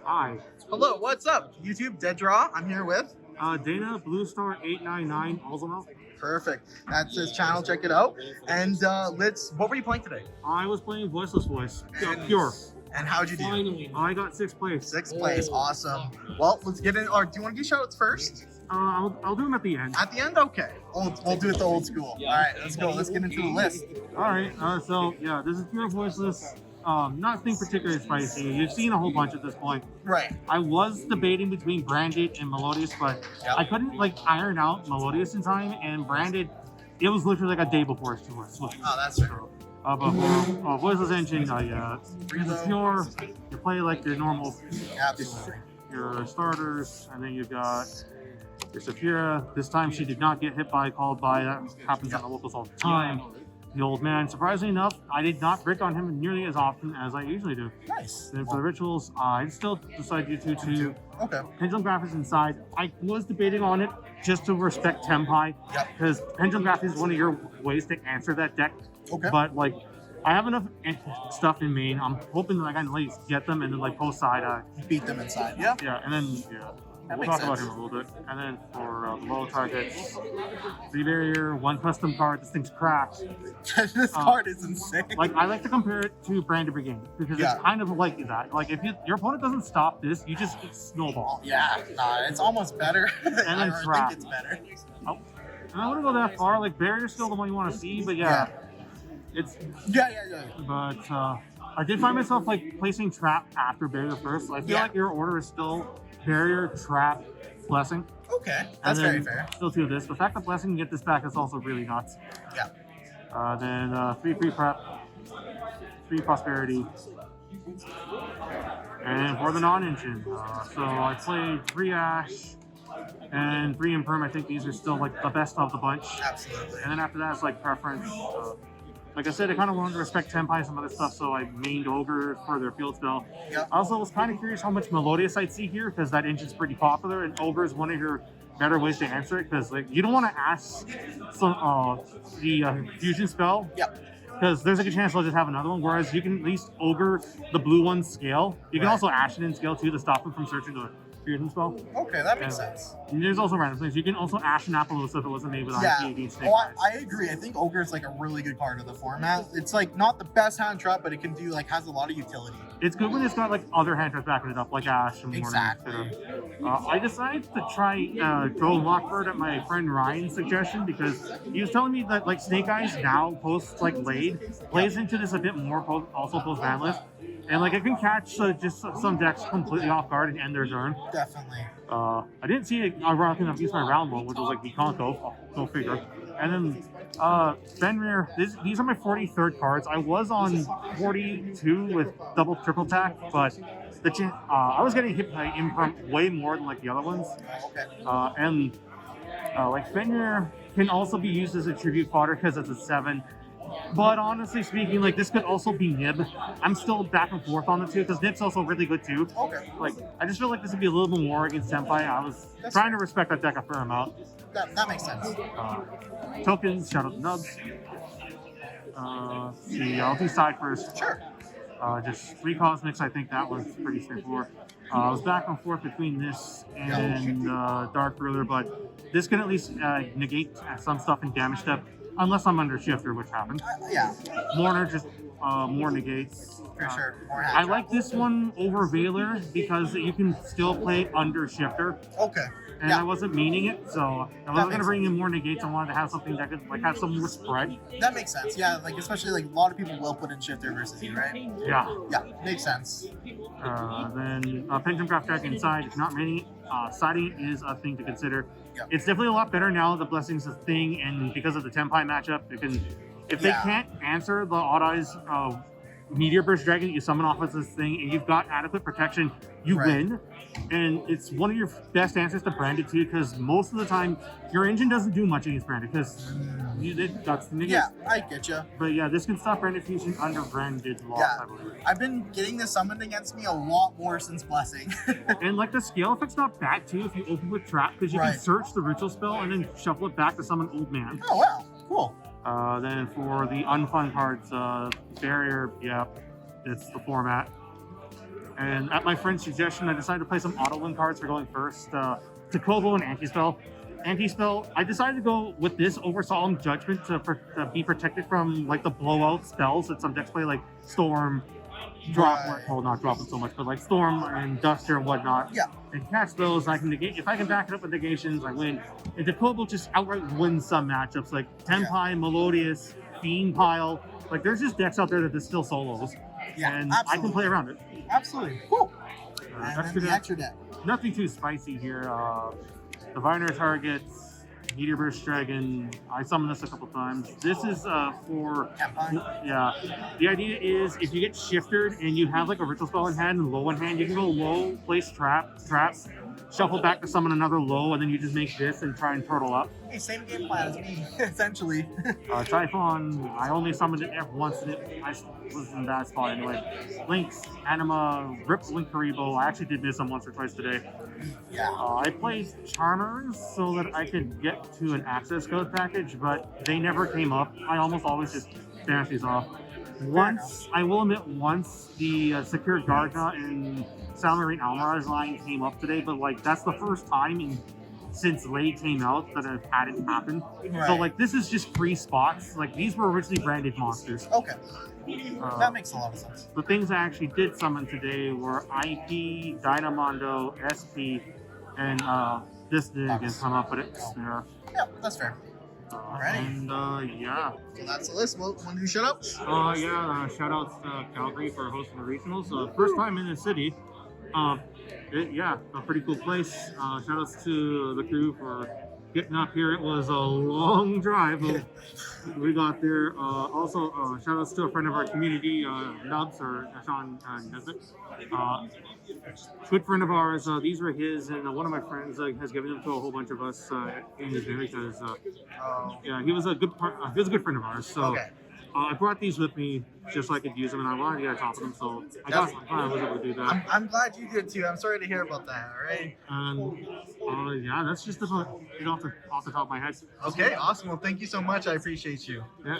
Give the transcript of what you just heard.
Hi. Hello, what's up? YouTube, Dead Draw. I'm here with. Dana, Bluestar899, also know. Perfect. That's his channel. Check it out. And what were you playing today? I was playing Voiceless Voice. And- Pure. And how'd you do? Finally. I got 6th place. Sixth place. Awesome. Well, let's get in. Or do you want to do shoutouts first? I'll do them at the end. At the end? Okay. We'll do it the old school. All right, let's go. Let's get into the list. Alright, so yeah, this is Pure Voiceless. Nothing particularly spicy. You've seen a whole bunch at this point. Right. I was debating between Branded and Melodious, but Yep. I couldn't iron out Melodious in time, and Branded, it was literally like a day before it's too much. Oh, that's fair. But for Voiceless Engine, yeah, it's pure. You play like your normal, Absolutely. your starters, and then you've got your Saphira. This time she did not get hit by called by. That happens on the locals all the time. The old man, surprisingly enough, I did not brick on him nearly as often as I usually do. Nice. Then for the rituals, I still decided to Okay. Pendulum Graph is inside. I was debating on it just to respect Tempai, Yep. because Pendulum Graph is one of your ways to answer that deck. Okay. But I have enough stuff in main. I'm hoping that I can at least get them and then post side. Beat them inside. Yeah. Yeah, and then That we'll makes talk about sense. him a little bit. And then for low targets, 3 barrier, 1 custom card. This thing's cracked. This card is insane. I like to compare it to Branded Brigade because Yeah. it's kind of like that. If your opponent doesn't stop this, you just snowball. Yeah. Nah, it's almost better. then I trap. think it's better. Oh. And I wouldn't go that far. Barrier's still the one you want to see, but yeah. It's Yeah. but I did find myself placing trap after barrier first. I feel Yeah. like your order is still barrier, trap, blessing. Okay. That's and very then fair. Still 2 of this. The fact that blessing can get this back is also really nuts. Yeah. Then 3 free prep, 3 prosperity, and for the non-engine. So I played 3 ash and 3 imperm. I think these are still the best of the bunch. Absolutely. And then after that, it's preference. Like I said, I kind of wanted to respect Tempai and some other stuff, so I mained Ogre for their field spell. Yep. I also was kind of curious how much Melodious I'd see here, because that engine's pretty popular, and Ogre is one of your better ways to answer it, because you don't want to ask the fusion spell, Yep. because there's a good chance they'll just have another one, whereas you can at least Ogre the blue one's scale. You can Right. also Ash it in scale too to stop them from searching the fusion spell. Okay, that makes Yeah. sense. And there's also random things. You can also Ash an Appaloosa if it wasn't made with Yeah. IPA Snake Oh, Eyes. I agree. I think Ogre is a really good card of the format. It's not the best hand trap, but it can do has a lot of utility. It's good when it's got other hand traps backing it up, like Ash and Warning. Exactly. I decided to try go Lockbird at my friend Ryan's suggestion, because he was telling me that Snake Eyes now post Blade plays into this a bit more, also post Vanless, and it can catch just some decks completely off guard and end their turn. Definitely. I didn't see it ironically enough use my round one, which was Viconto, go figure. And then Fenrir, these are my 43rd cards. I was on 42 with double triple tack, but I was getting hit by Imperm way more than the other ones. Okay. And Fenrir can also be used as a tribute fodder because it's a 7. But honestly speaking, this could also be Nib. I'm still back and forth on the two because Nib's also really good too. Okay. I just feel this would be a little bit more against Senpai. I was trying to respect that deck a fair amount. That makes sense. Tokens, shout out to Nubs. See, I'll do side first. Sure. Just 3 Cosmics, I think that was pretty straightforward. I was back and forth between this and Dark Ruler, but this can at least negate some stuff in damage step, unless I'm under Shifter, which happens. Yeah. Mourner, just more negates. For sure. More I like this one over Veiler because you can still play under Shifter. Okay. And Yeah. I wasn't meaning it, so I wasn't going to makes bring in more negates. I wanted to have something that could have some more spread. That makes sense. Yeah, especially a lot of people will put in Shifter versus you, right? Yeah. Yeah, makes sense. Then Pendulum Craft deck inside, if not many. Siding is a thing to consider. Yep. It's definitely a lot better now. The Blessing's a thing, and because of the Tempai matchup, if they can't answer the Odd Eyes Meteor Burst Dragon, you summon off as this thing, and you've got adequate protection, you win. And it's one of your best answers to Branded too, because most of the time your engine doesn't do much against Branded because that's the Yeah, I get you. But yeah, this can stop Branded Fusion under Branded loss, Yeah. I believe. I've been getting this summoned against me a lot more since Blessing. And the scale effect's not bad too if you open with Trap, because you can search the ritual spell and then shuffle it back to summon Old Man. Oh wow, cool. Then for the unfun cards, Barrier, yeah, it's the format. And at my friend's suggestion, I decided to play some auto win cards for going first. Takobo and Anti-Spell. Anti-Spell, I decided to go with this over Solemn Judgment to be protected from like the blowout spells that some decks play, like Storm, well, not drop it so much, but like Storm and Duster and whatnot. Yeah. And catch those, I can negate. If I can back it up with negations, I win. And Takobo just outright wins some matchups, like Tenpai, Melodious, Fiend Pile. Like there's just decks out there that distill solos. Yeah, and absolutely. I can play around it. Absolutely. Cool. And Extra then the deck. extra deck. Nothing too spicy here. Diviner targets, Meteor Burst Dragon. I summoned this a couple times. This is for yeah. The idea is if you get shifted and you have like a ritual spell in hand and low in hand, you can go low, place traps, shuffle back to summon another low, and then you just make this and try and turtle up. Hey, same game plan as me, essentially. Typhon, I only summoned it once and I was in a bad spot anyway. Lynx, Anima, Rip Link Karibo. I actually did miss them once or twice today. Yeah. I played Charmers so that I could get to an access code package, but they never came up. I almost always just banish these off. Once, I will admit, once the Secure Garga and Salmarine Almirage line came up today, but like that's the first time since Late came out that I've had it happen. Right. So like this is just free spots. Like these were originally branded monsters. Okay. That makes a lot of sense. The things I actually did summon today were IP, Dynamondo, SP, and this didn't come up, but it's there. Yeah, that's fair. Alrighty. And yeah. So that's the list. Well, want to do shoutouts? Shout outs to Calgary for hosting the regionals. First time in the city. Yeah, a pretty cool place. Shout outs to the crew for getting up here. It was a long drive. We got there. Also, shout outs to a friend of our community, Nubs or Sean Nesbitt. Good friend of ours. These were his, and one of my friends has given them to a whole bunch of us in his name because yeah, he was a good friend of ours. So. Okay. I brought these with me just so I could use them, and I wanted to get a top of them, so I was able to do that. I'm glad you did too. I'm sorry to hear about that. All right. And yeah, that's just about it off the top of my head. Okay, awesome. Well, thank you so much. I appreciate you. Yeah.